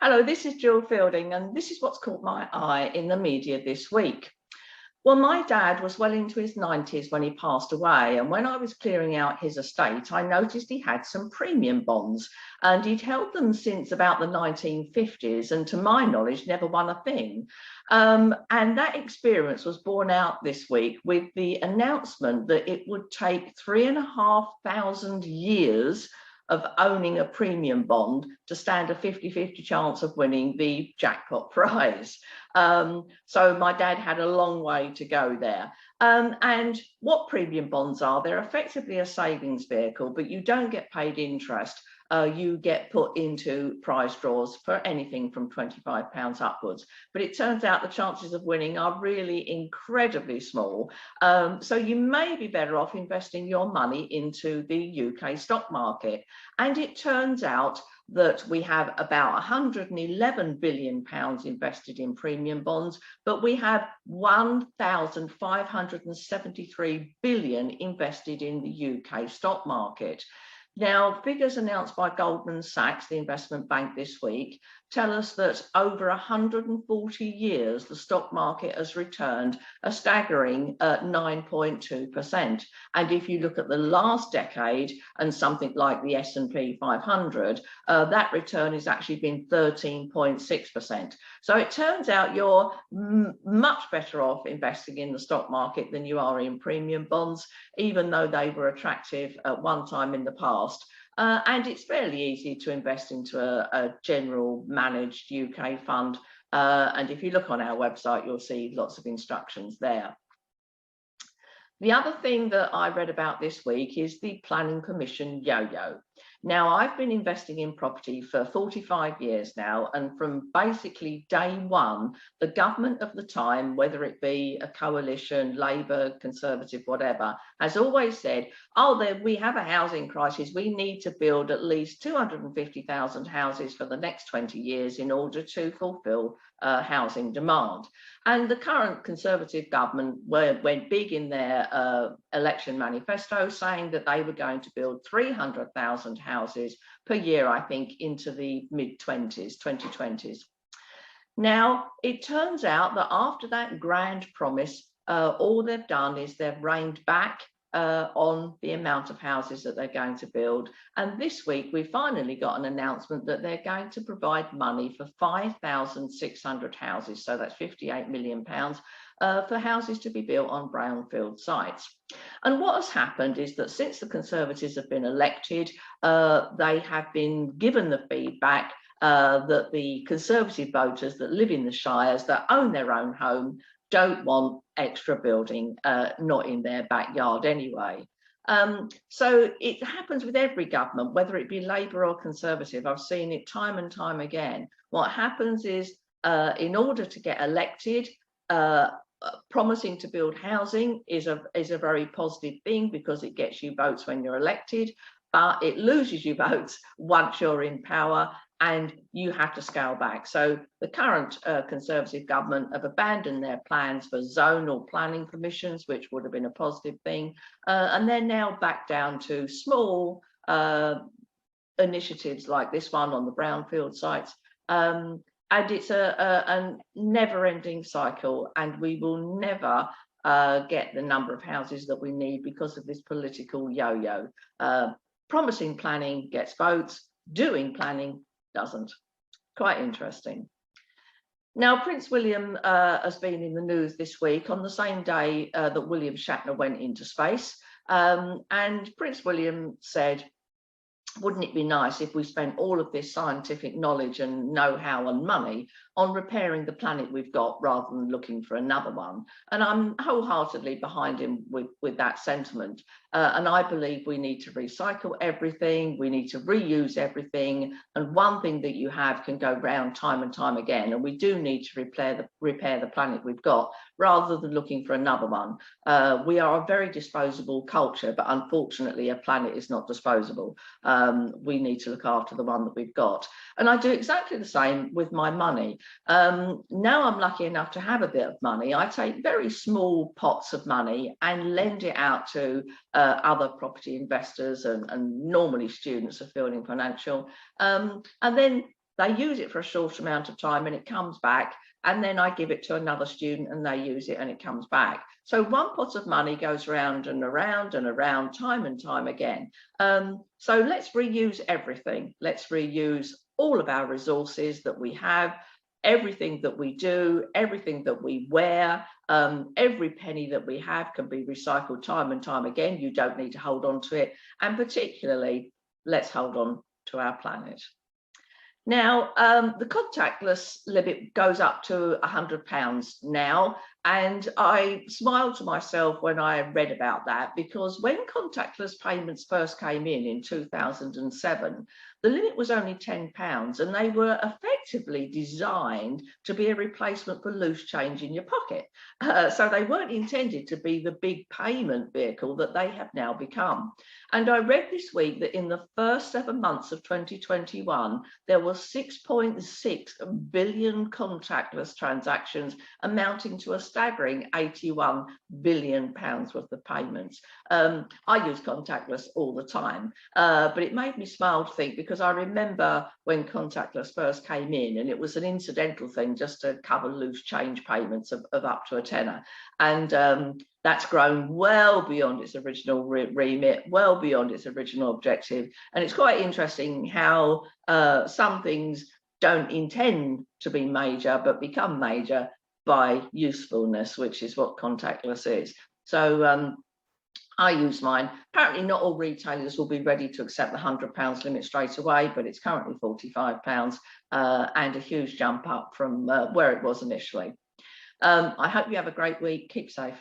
Hello, this is Gill Fielding, and this is what's caught my eye in the media this week. Well, my dad was well into his 90s when he passed away, and when I was clearing out his estate, I noticed he had some premium bonds, and he'd held them since about the 1950s, and to my knowledge, never won a thing. And that experience was borne out this week with the announcement that it would take 3,500 years of owning a premium bond to stand a 50-50 chance of winning the jackpot prize. So my dad had a long way to go there. And what premium bonds are, they're effectively a savings vehicle, but you don't get paid interest. You get put into prize draws for anything from £25 upwards. But it turns out the chances of winning are really incredibly small. So you may be better off investing your money into the UK stock market. And it turns out that we have about £111 billion invested in premium bonds, but we have 1,573 billion invested in the UK stock market. Now, figures announced by Goldman Sachs, the investment bank, this week tell us that over 140 years, the stock market has returned a staggering 9.2%. And if you look at the last decade and something like the S&P 500, that return has actually been 13.6%. So it turns out you're much better off investing in the stock market than you are in premium bonds, even though they were attractive at one time in the past. And it's fairly easy to invest into a general managed UK fund. And if you look on our website, you'll see lots of instructions there. The other thing that I read about this week is the Planning Commission yo-yo. Now, I've been investing in property for 45 years now, and from basically day one, the government of the time, whether it be a coalition, Labour, Conservative, whatever, has always said, oh, we have a housing crisis. We need to build at least 250,000 houses for the next 20 years in order to fulfil housing demand. And the current Conservative government went big in their election manifesto, saying that they were going to build 300,000 houses per year, I think, into the mid-2020s. Now, it turns out that after that grand promise, all they've done is they've reined back on the amount of houses that they're going to build. And this week, we finally got an announcement that they're going to provide money for 5,600 houses. So that's £58 million for houses to be built on brownfield sites. And what has happened is that since the Conservatives have been elected, they have been given the feedback that the Conservative voters that live in the shires, that own their own home, don't want extra building, not in their backyard anyway. So it happens with every government, whether it be Labour or Conservative. I've seen it time and time again. What happens is, in order to get elected, promising to build housing is a very positive thing because it gets you votes when you're elected, but it loses you votes once you're in power, and you have to scale back. So the current Conservative government have abandoned their plans for zonal planning permissions, which would have been a positive thing, and they're now back down to small initiatives like this one on the brownfield sites. And it's a never-ending cycle, and we will never get the number of houses that we need because of this political yo-yo. Promising planning gets votes, doing planning doesn't. Quite interesting. Now, Prince William has been in the news this week on the same day that William Shatner went into space. And Prince William said, wouldn't it be nice if we spent all of this scientific knowledge and know-how and money on repairing the planet we've got rather than looking for another one? And I'm wholeheartedly behind him with that sentiment. And I believe we need to recycle everything, we need to reuse everything, and one thing that you have can go round time and time again, and we do need to repair the planet we've got rather than looking for another one. We are a very disposable culture, but unfortunately a planet is not disposable. We need to look after the one that we've got. And I do exactly the same with my money. Now I'm lucky enough to have a bit of money. I take very small pots of money and lend it out to other property investors and normally students of Fielding Financial. And then they use it for a short amount of time and it comes back, and then I give it to another student and they use it and it comes back. So one pot of money goes round and around and around, time and time again. So let's reuse everything. Let's reuse all of our resources that we have, everything that we do, everything that we wear, every penny that we have can be recycled time and time again. You don't need to hold on to it. And particularly, let's hold on to our planet. Now, the contactless limit goes up to £100 now, and I smiled to myself when I read about that, because when contactless payments first came in 2007, the limit was only £10, and they were effectively designed to be a replacement for loose change in your pocket. So they weren't intended to be the big payment vehicle that they have now become. And I read this week that in the first 7 months of 2021, there were 6.6 billion contactless transactions, amounting to a staggering £81 billion worth of payments. I use contactless all the time, but it made me smile to think, because I remember when contactless first came in, and it was an incidental thing just to cover loose change payments of up to a tenner. And that's grown well beyond its original remit, well beyond its original objective. And it's quite interesting how some things don't intend to be major, but become major by usefulness, which is what contactless is. So I use mine. Apparently not all retailers will be ready to accept the £100 limit straight away, but it's currently £45 and a huge jump up from where it was initially. I hope you have a great week. Keep safe.